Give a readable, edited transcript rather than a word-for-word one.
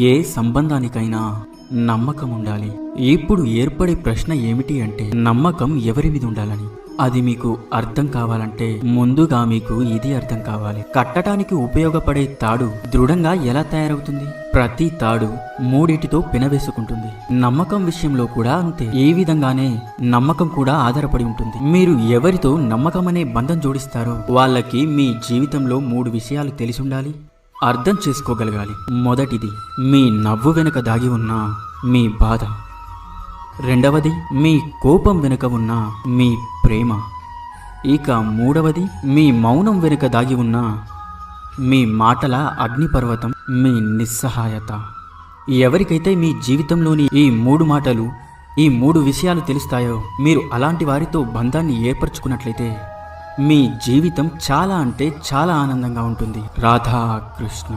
ఏ సంబంధానికైనా నమ్మకం ఉండాలి. ఇప్పుడు ఏర్పడే ప్రశ్న ఏమిటి అంటే, నమ్మకం ఎవరి మీద ఉండాలని. అది మీకు అర్థం కావాలంటే ముందుగా మీకు ఇది అర్థం కావాలి. కట్టడానికి ఉపయోగపడే తాడు దృఢంగా ఎలా తయారవుతుంది? ప్రతి తాడు మూడిటితో పినవేసుకుంటుంది. నమ్మకం విషయంలో కూడా అంతే. ఈ విధంగానే నమ్మకం కూడా ఆధారపడి ఉంటుంది. మీరు ఎవరితో నమ్మకం అనే బంధం జోడిస్తారో వాళ్ళకి మీ జీవితంలో 3 విషయాలు తెలిసి ఉండాలి, అర్థం చేసుకోగలగాలి. మొదటిది, మీ నవ్వు వెనుక దాగి ఉన్న మీ బాధ. రెండవది, మీ కోపం వెనుక ఉన్న మీ ప్రేమ. ఇక మూడవది, మీ మౌనం వెనుక దాగి ఉన్న మీ మాటల అగ్నిపర్వతం, మీ నిస్సహాయత. ఎవరికైతే మీ జీవితంలోని ఈ 3 మాటలు, ఈ 3 విషయాలు తెలుస్తాయో, మీరు అలాంటి వారితో బంధాన్ని ఏర్పరచుకున్నట్లయితే మీ జీవితం చాలా అంటే చాలా ఆనందంగా ఉంటుంది. రాధా కృష్ణ.